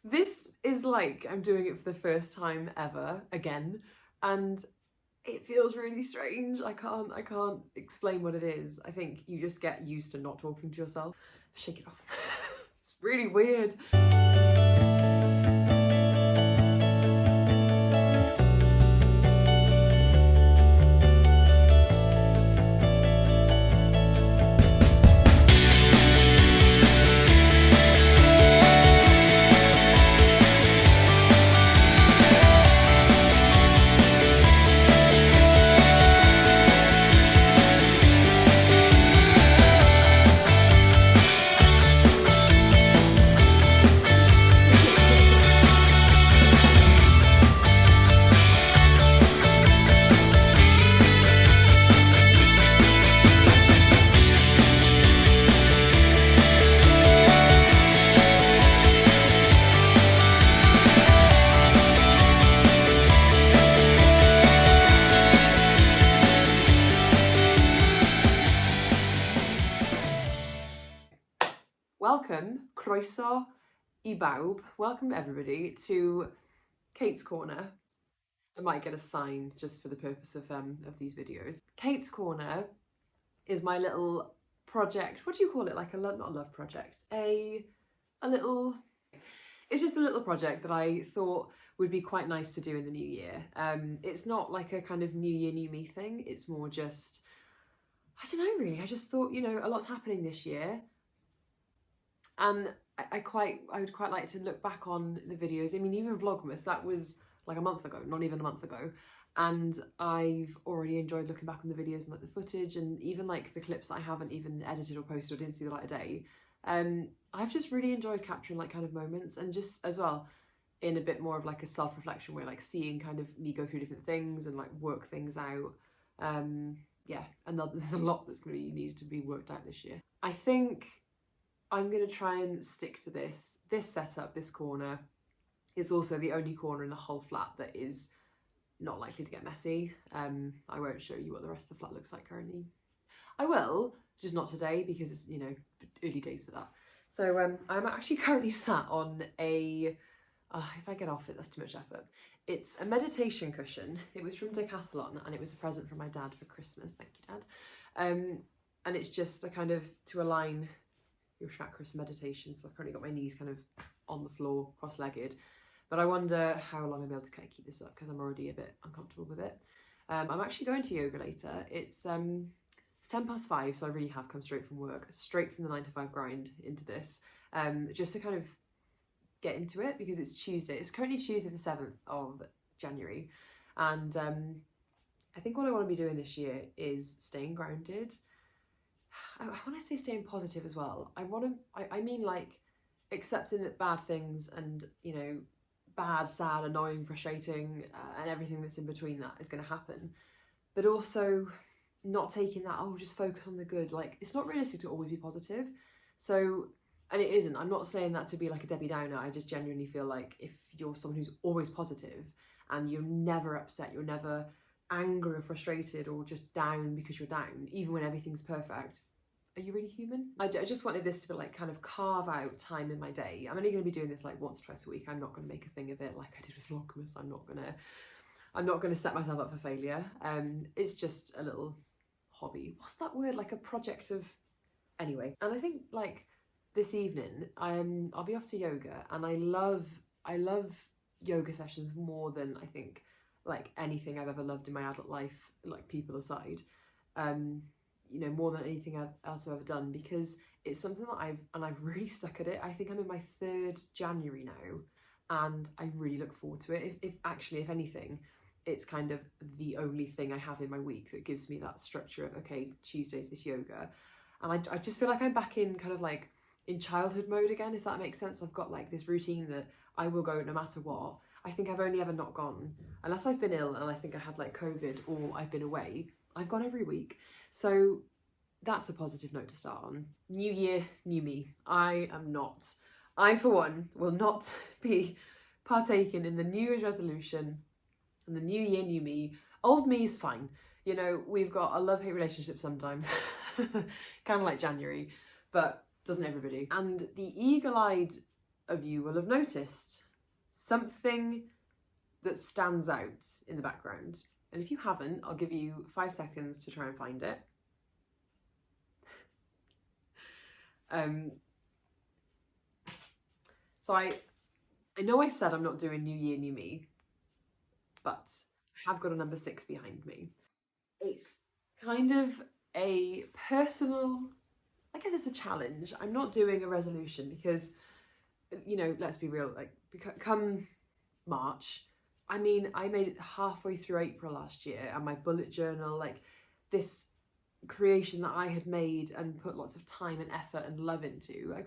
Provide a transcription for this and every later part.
This is like I'm doing it for the first time ever again, and it feels really strange. I can't explain what it is. I think you just get used to not talking to yourself. Shake it off. It's really weird. Welcome, croeso I bawb. Welcome everybody to Kate's Corner. I might get a sign just for the purpose of these videos. Kate's Corner is my little project. What do you call it? Like not a love project. A little. It's just a little project that I thought would be quite nice to do in the new year. It's not like a kind of new year, new me thing. It's more just, I don't know really. I just thought, you know, a lot's happening this year. And I would quite like to look back on the videos. I mean, even Vlogmas, that was like a month ago, not even a month ago. And I've already enjoyed looking back on the videos and like the footage and even like the clips that I haven't even edited or posted or didn't see the light of day. I've just really enjoyed capturing like kind of moments and just as well in a bit more of like a self-reflection way, like seeing kind of me go through different things and like work things out. Yeah, and there's a lot that's going to be needed to be worked out this year. I think I'm going to try and stick to this setup, this corner. It's also the only corner in the whole flat that is not likely to get messy. I won't show you what the rest of the flat looks like currently. I will, just not today because it's, you know, early days for that. So I'm actually currently sat on a, if I get off it, that's too much effort. It's a meditation cushion. It was from Decathlon and it was a present from my dad for Christmas. Thank you, Dad. And it's just a kind of to align your chakras for meditation. So I've currently got my knees kind of on the floor, cross-legged. But I wonder how long I'll be able to kind of keep this up because I'm already a bit uncomfortable with it. I'm actually going to yoga later. It's 5:10, so I really have come straight from work, straight from the 9 to 5 grind into this, just to kind of get into it because it's Tuesday. It's currently Tuesday the 7th of January. And I think what I want to be doing this year is staying grounded. I want to say staying positive as well. I mean like accepting that bad things and, you know, bad, sad, annoying, frustrating, and everything that's in between that is going to happen. But also not taking that, oh, just focus on the good. Like, it's not realistic to always be positive. So, and it isn't. I'm not saying that to be like a Debbie Downer. I just genuinely feel like if you're someone who's always positive and you're never upset, you're never angry or frustrated or just down because you're down, even when everything's perfect, are you really human? I just wanted this to be like kind of carve out time in my day. I'm only going to be doing this like once or twice a week. I'm not going to make a thing of it like I did with Vlogmas. I'm not going to set myself up for failure. It's just a little hobby. What's that word? Like a project of, anyway. And I think like this evening, I'll be off to yoga, and I love yoga sessions more than I think like anything I've ever loved in my adult life, like people aside. You know, more than anything else I've ever done, because it's something that I've really stuck at it. I think I'm in my 3rd January now, and I really look forward to it. If anything, it's kind of the only thing I have in my week that gives me that structure of, okay, Tuesdays is yoga. And I just feel like I'm back in kind of like in childhood mode again, if that makes sense. I've got like this routine that I will go no matter what. I think I've only ever not gone, unless I've been ill and I think I had like COVID or I've been away, I've gone every week. So that's a positive note to start on. New year, new me. I for one, will not be partaking in the New Year's resolution and the new year, new me. Old me is fine. You know, we've got a love-hate relationship sometimes, kind of like January, but doesn't everybody? And the eagle-eyed of you will have noticed something that stands out in the background. And if you haven't, I'll give you 5 seconds to try and find it. So I know I said I'm not doing New Year, New Me, but I have got a number 6 behind me. It's kind of a personal, I guess it's a challenge. I'm not doing a resolution because, you know, let's be real, like come March, I mean, I made it halfway through April last year, and my bullet journal, like this creation that I had made and put lots of time and effort and love into, I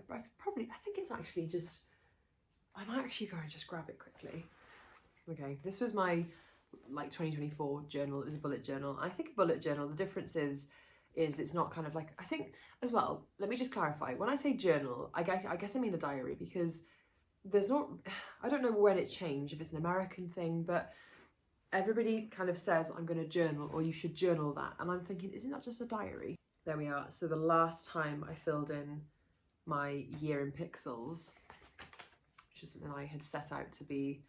think it's actually just, I might actually go and just grab it quickly. Okay, this was my like 2024 journal. It was a bullet journal. I think a bullet journal, the difference is it's not kind of like, I think as well, let me just clarify, when I say journal, I guess I mean a diary, because there's not, I don't know when it changed, if it's an American thing, but everybody kind of says I'm going to journal, or you should journal that, and I'm thinking, isn't that just a diary? There we are. So the last time I filled in my year in pixels, which is something I had set out to be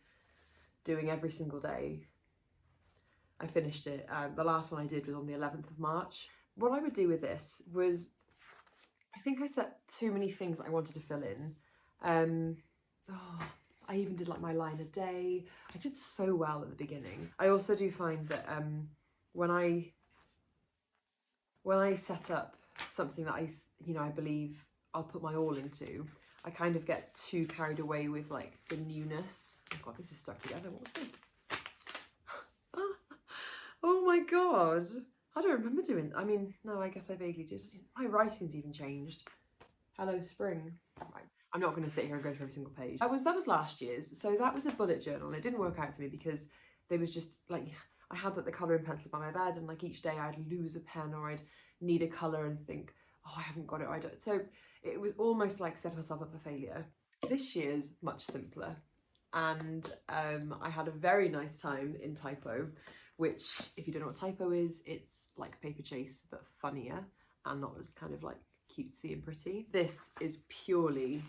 doing every single day, I finished it. The last one I did was on the 11th of March. What I would do with this was, I think I set too many things that I wanted to fill in. I even did like my line a day. I did so well at the beginning. I also do find that when I set up something that I believe I'll put my all into, I kind of get too carried away with like the newness. Oh God, this is stuck together. What's this? Oh my God. I don't remember doing, I mean, no, I guess I vaguely did. My writing's even changed. Hello, spring. Right. I'm not going to sit here and go through every single page. That was last year's. So that was a bullet journal. And it didn't work out for me because there was just like, I had like the colouring pencil by my bed, and like each day I'd lose a pen or I'd need a colour and think, oh, I haven't got it. I don't. So it was almost like setting myself up for failure. This year's much simpler. And I had a very nice time in typo, which, if you don't know what typo is, it's like Paper Chase, but funnier and not as kind of like cutesy and pretty. This is purely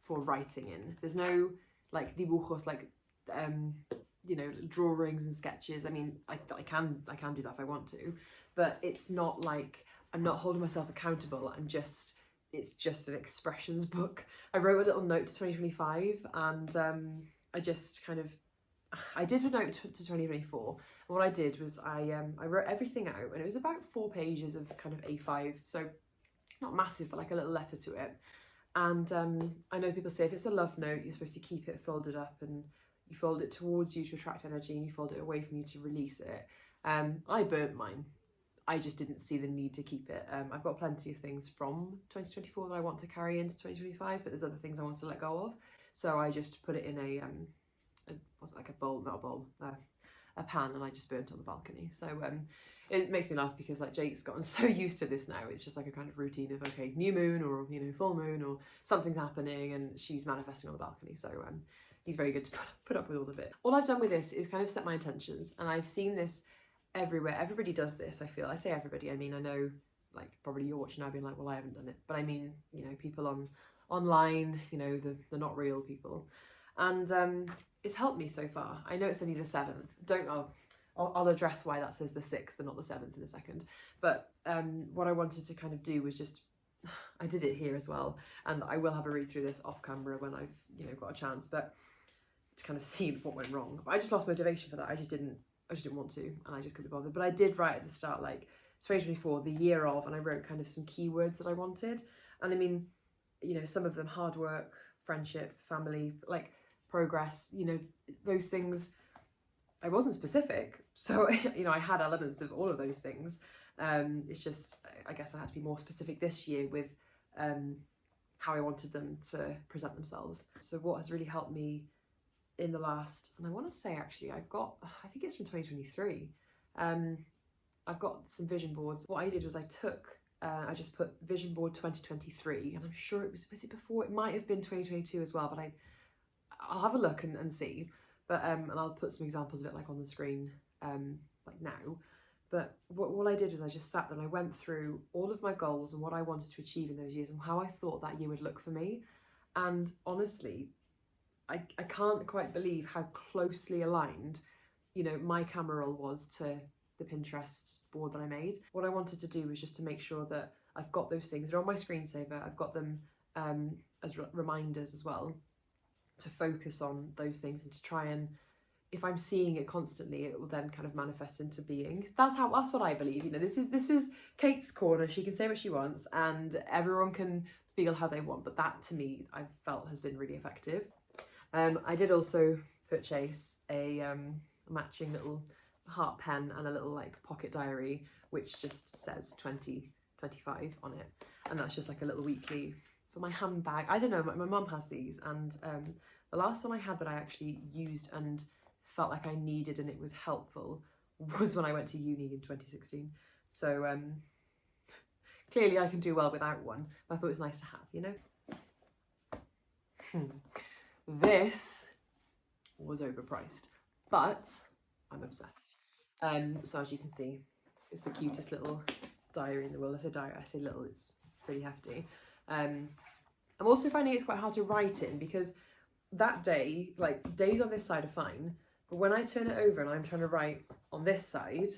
for writing in. There's no like dibujos, like you know, drawings and sketches. I mean, I can do that if I want to, but it's not like I'm not holding myself accountable. It's just an expressions book. I wrote a little note to 2025, and I just kind of, I did a note to 2024. And what I did was I wrote everything out, and it was about 4 pages of kind of A5, so not massive, but like a little letter to it. And I know people say if it's a love note, you're supposed to keep it folded up, and you fold it towards you to attract energy, and you fold it away from you to release it. I burnt mine. I just didn't see the need to keep it. I've got plenty of things from 2024 that I want to carry into 2025, but there's other things I want to let go of. So I just put it in a pan, and I just burnt on the balcony. So it makes me laugh because like Jake's gotten so used to this now. It's just like a kind of routine of, okay, new moon, or, you know, full moon, or something's happening and she's manifesting on the balcony. So he's very good to put up with all of it. All I've done with this is kind of set my intentions, and I've seen this everywhere. Everybody does this, I feel. I say everybody, I mean, I know like probably you're watching now being like, well, I haven't done it, but I mean, you know, people online, you know, the not real people. And it's helped me so far. I know it's only the 7th. I'll address why that says the 6th and not the 7th in a second. But what I wanted to kind of do was just, I did it here as well, and I will have a read through this off camera when I've, you know, got a chance, but to kind of see what went wrong. But I just lost motivation for that. I just didn't want to, and I just couldn't be bothered. But I did write at the start, like 2024, the year of, and I wrote kind of some keywords that I wanted. And I mean, you know, some of them: hard work, friendship, family, like progress, you know, those things. I wasn't specific, so you know, I had elements of all of those things. It's just, I guess I had to be more specific this year with how I wanted them to present themselves. So what has really helped me in the last, and I want to say actually, I think it's from 2023. I've got some vision boards. What I did was I just put vision board 2023, and I'm sure was it before? It might have been 2022 as well, but I'll have a look and see. But and I'll put some examples of it like on the screen like now. But what I did was I just sat there and I went through all of my goals and what I wanted to achieve in those years and how I thought that year would look for me. And honestly, I can't quite believe how closely aligned, you know, my camera roll was to the Pinterest board that I made. What I wanted to do was just to make sure that I've got those things. They're on my screensaver. I've got them as reminders as well, to focus on those things and to try and, if I'm seeing it constantly, it will then kind of manifest into being. That's what I believe. You know, this is Kate's corner. She can say what she wants and everyone can feel how they want, but that to me I've felt has been really effective. I did also purchase a matching little heart pen and a little like pocket diary, which just says 2025 on it, and that's just like a little weekly for my handbag. I don't know, my mum has these, and the last one I had that I actually used and felt like I needed and it was helpful was when I went to uni in 2016. So clearly I can do well without one, but I thought it was nice to have, you know. This was overpriced, but I'm obsessed. So as you can see, it's the cutest little diary in the world. I say diary, I say little, it's pretty hefty. I'm also finding it's quite hard to write in, because that day, like days on this side are fine, but when I turn it over and I'm trying to write on this side,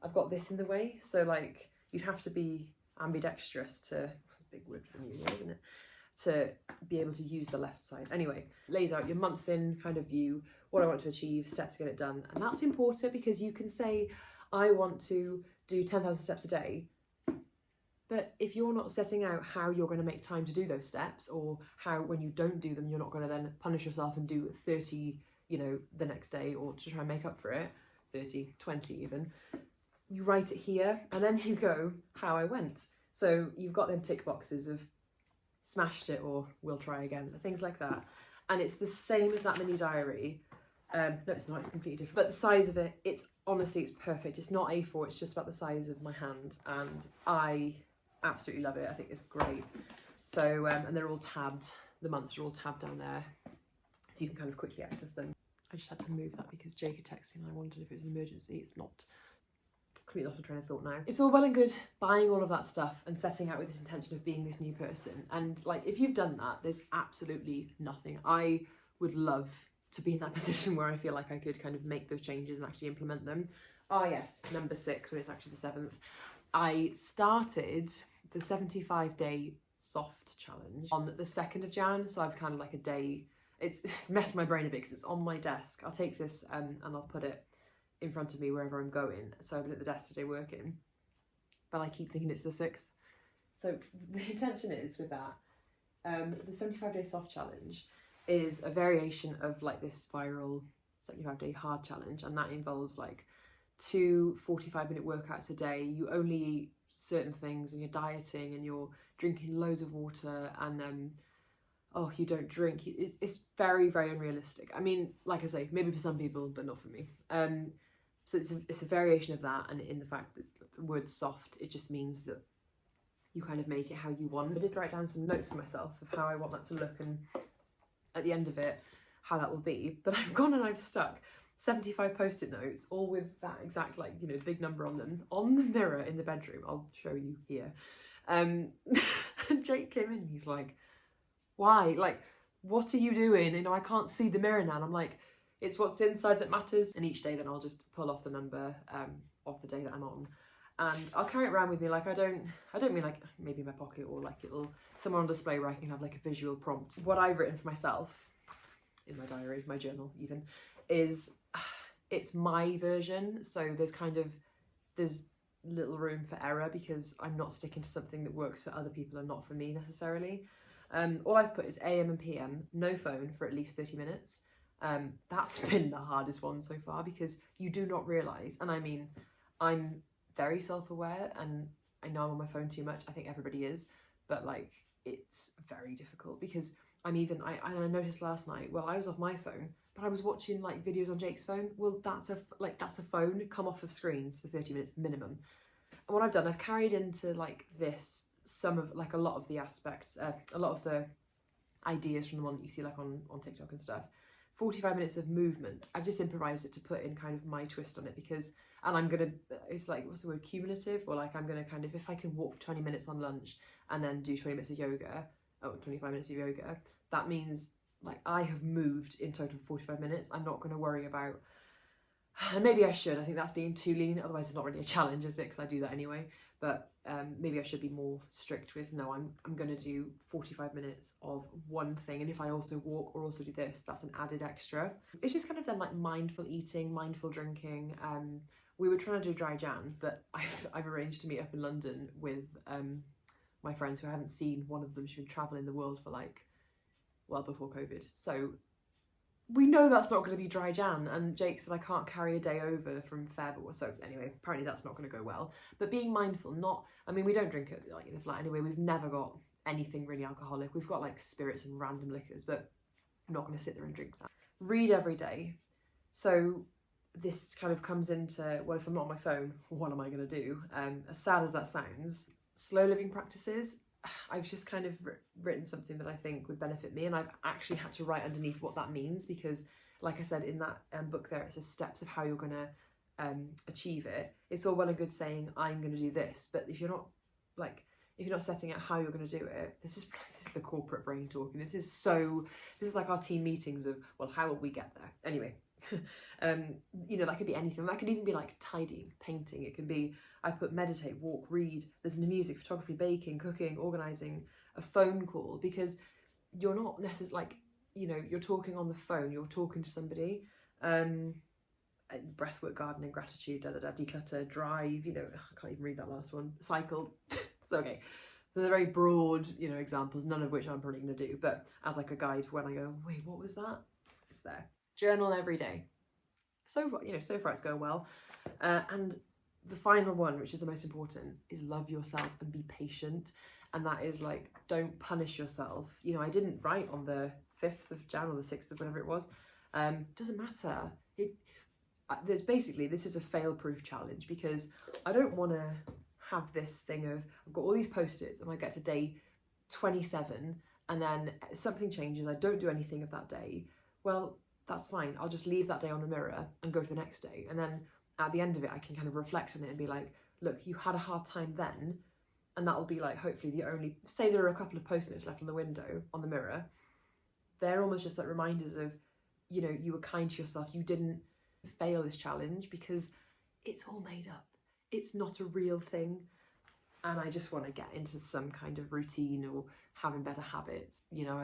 I've got this in the way. So like you'd have to be ambidextrous to, that's a big word from you, isn't it? To be able to use the left side. Anyway, lays out your month in kind of view, what I want to achieve, steps to get it done. And that's important, because you can say, I want to do 10,000 steps a day. But if you're not setting out how you're going to make time to do those steps, or how when you don't do them, you're not going to then punish yourself and do 30, you know, the next day, or to try and make up for it, 30, 20 even, you write it here and then you go, how I went. So you've got them tick boxes of smashed it or we'll try again, things like that. And it's the same as that mini diary. No, it's not, it's completely different. But the size of it, it's honestly, it's perfect. It's not A4, it's just about the size of my hand. And I absolutely love it. I think it's great. So, and they're all tabbed. The months are all tabbed down there, so you can kind of quickly access them. I just had to move that because Jake had texted me and I wondered if it was an emergency. It's not. Completely lost my train of thought now. It's all well and good buying all of that stuff and setting out with this intention of being this new person. And like, if you've done that, there's absolutely nothing. I would love to be in that position where I feel like I could kind of make those changes and actually implement them. Ah yes, number 6, when it's actually the 7th. I started the 75-day soft challenge on the 2nd of Jan. So I've kind of like a day, it's messed my brain a bit because it's on my desk. I'll take this and I'll put it in front of me wherever I'm going. So I've been at the desk today working, but I keep thinking it's the 6th. So the intention is with that, the 75-day soft challenge is a variation of like this viral 75-day hard challenge, and that involves like 2 45-minute workouts a day. You only eat certain things and you're dieting and you're drinking loads of water, and oh, you don't drink. It's very, very unrealistic. I mean, like I say, maybe for some people, but not for me. So it's a variation of that, and in the fact that the word soft, it just means that you kind of make it how you want. I did write down some notes for myself of how I want that to look, and at the end of it, how that will be. But I've gone and I've stuck 75 post-it notes, all with that exact, like, you know, big number on them, on the mirror in the bedroom. I'll show you here. Jake came in and he's like, why? Like, what are you doing? You know, I can't see the mirror now. And I'm like, it's what's inside that matters. And each day then I'll just pull off the number of the day that I'm on. And I'll carry it around with me. Like, I don't mean like maybe in my pocket or like it'll somewhere on display where I can have like a visual prompt. What I've written for myself in my diary, my journal even, is it's my version. So there's little room for error because I'm not sticking to something that works for other people and not for me necessarily. All I've put is AM and PM, no phone for at least 30 minutes. That's been the hardest one so far because you do not realise, and I mean, I'm very self-aware and I know I'm on my phone too much. I think everybody is, but like, it's very difficult because I noticed last night, well, I was off my phone, but I was watching like videos on Jake's phone. Well, that's a phone come off of screens for 30 minutes minimum. And what I've done, I've carried into like this, some of like a lot of the aspects, a lot of the ideas from the one that you see like on TikTok and stuff. 45 minutes of movement. I've just improvised it to put in kind of my twist on it because, and I'm gonna, it's like, what's the word, cumulative? Or like I'm gonna kind of, if I can walk for 20 minutes on lunch and then do 20 minutes of yoga, 25 minutes of yoga, that means like I have moved in total 45 minutes. I'm not going to worry about, and maybe I should, I think that's being too lenient, otherwise it's not really a challenge, is it? Because I do that anyway. But maybe I should be more strict with, no, I'm going to do 45 minutes of one thing, and if I also walk or also do this, that's an added extra. It's just kind of then like mindful eating, mindful drinking. We were trying to do dry Jan, but I've arranged to meet up in London with my friends who I haven't seen. One of them, she's been traveling the world for like, well, before COVID. So we know that's not going to be dry Jan, and Jake said I can't carry a day over from Feb, so anyway, apparently that's not going to go well. But being mindful, I mean, we don't drink it like in the flat anyway. We've never got anything really alcoholic. We've got like spirits and random liquors, but I'm not going to sit there and drink that. Read every day. So this kind of comes into, well, if I'm not on my phone, what am I going to do? As sad as that sounds, slow living practices. I've just kind of written something that I think would benefit me, and I've actually had to write underneath what that means, because like I said in that book there, it says steps of how you're going to achieve it. It's all well and good saying I'm going to do this, but if you're not setting out how you're going to do it, this is the corporate brain talking. This is like our team meetings of, well, how will we get there? Anyway, you know, that could be anything. That could even be like tidying, painting. It can be, I put meditate, walk, read, listen to music, photography, baking, cooking, organising, a phone call, because you're not necessarily like, you know, you're talking on the phone, you're talking to somebody. Breathwork, gardening, gratitude, declutter, drive, you know, I can't even read that last one, cycle. So okay, so they're very broad, you know, examples, none of which I'm probably going to do, but as like a guide when I go, wait, what was that? It's there. Journal every day. So far, you know, so far it's going well. And the final one, which is the most important, is love yourself and be patient. And that is like, don't punish yourself. You know, I didn't write on the 5th of Jan or the 6th of whatever it was. Doesn't matter. There's basically, this is a fail-proof challenge, because I don't want to have this thing of, I've got all these post-its and I get to day 27 and then something changes, I don't do anything of that day. Well, that's fine. I'll just leave that day on the mirror and go to the next day. And then at the end of it, I can kind of reflect on it and be like, look, you had a hard time then. And that'll be like, hopefully the only, say there are a couple of post-its left on the window, on the mirror. They're almost just like reminders of, you know, you were kind to yourself. You didn't fail this challenge, because it's all made up. It's not a real thing. And I just want to get into some kind of routine or having better habits. You know,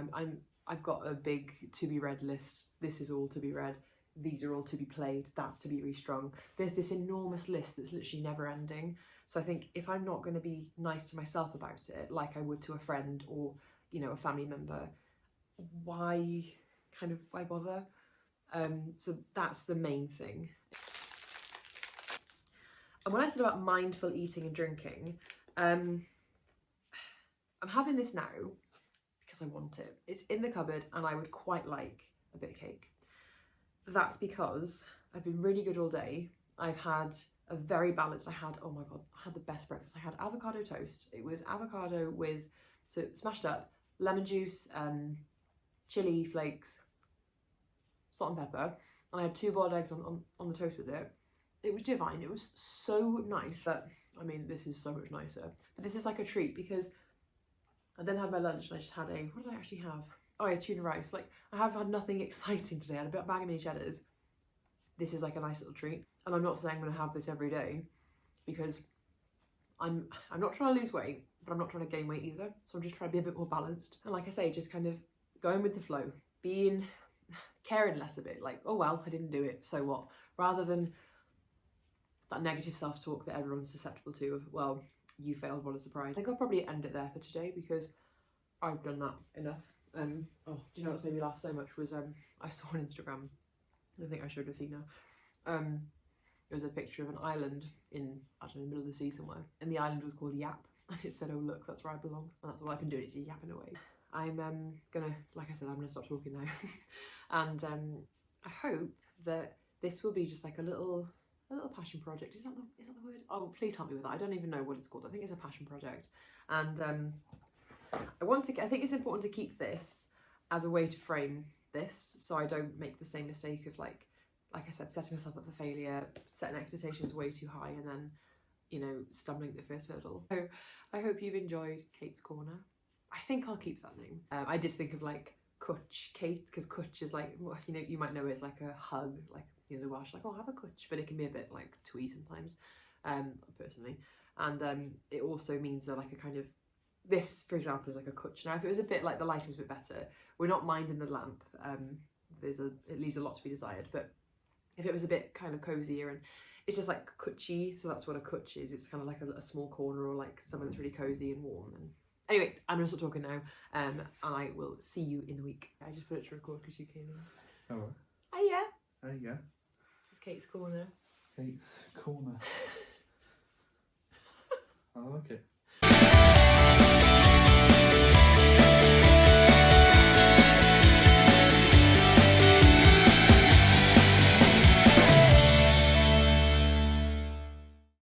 I've got a big to be read list. This is all to be read. These are all to be played. That's to be restrung. There's this enormous list that's literally never ending. So I think if I'm not going to be nice to myself about it, like I would to a friend or, you know, a family member, why bother? So that's the main thing. And when I said about mindful eating and drinking, I'm having this now because I want it. It's in the cupboard and I would quite like a bit of cake. That's because I've been really good all day. I've had a very balanced, oh my God, I had the best breakfast. I had avocado toast. It was avocado with, so smashed up, lemon juice, chili flakes, salt and pepper. And I had 2 boiled eggs on the toast with it. It was divine. It was so nice. But I mean, this is so much nicer. But this is like a treat, because I then had my lunch and I just had what did I actually have? Oh yeah, tuna rice. Like, I have had nothing exciting today. I had a bag of mini cheddars. This is like a nice little treat. And I'm not saying I'm going to have this every day, because I'm not trying to lose weight, but I'm not trying to gain weight either. So I'm just trying to be a bit more balanced. And like I say, just kind of going with the flow, caring less a bit, like, oh well, I didn't do it, so what? Rather than that negative self-talk that everyone's susceptible to of, well, you failed, what a surprise. I think I'll probably end it there for today, because I've done that enough. Oh, do you know what's made me laugh so much was I saw on Instagram, I think I showed Athena, it was a picture of an island in, I don't know, the middle of the sea somewhere, and the island was called Yap, and it said, oh look, that's where I belong. And that's what I've been doing, is yapping away. I'm gonna, like I said, I'm gonna stop talking now. And I hope that this will be just like a little passion project. Is that the word? Oh, please help me with that. I don't even know what it's called. I think it's a passion project. And I think it's important to keep this as a way to frame this, so I don't make the same mistake of like I said, setting myself up for failure, setting expectations way too high, and then, you know, stumbling at the first hurdle. So I hope you've enjoyed Kate's Corner. I think I'll keep that name. I did think of like cwtch, Kate, because cwtch is like, you know, you might know it's like a hug, like, you know, the Welsh, like, oh, have a cwtch, but it can be a bit like twee sometimes, personally. And it also means that like a kind of, this, for example, is like a cwtch. Now, if it was a bit like the lighting was a bit better, we're not minding the lamp. It leaves a lot to be desired, but if it was a bit kind of cozier, and it's just like cwtchy, so that's what a cwtch is. It's kind of like a small corner, or like somewhere that's really cozy and warm. And anyway, I'm gonna stop talking now. I will see you in the week. I just put it to record because you came in. Oh. Hiya. Hiya. This is Kate's corner. Kate's corner. I like it.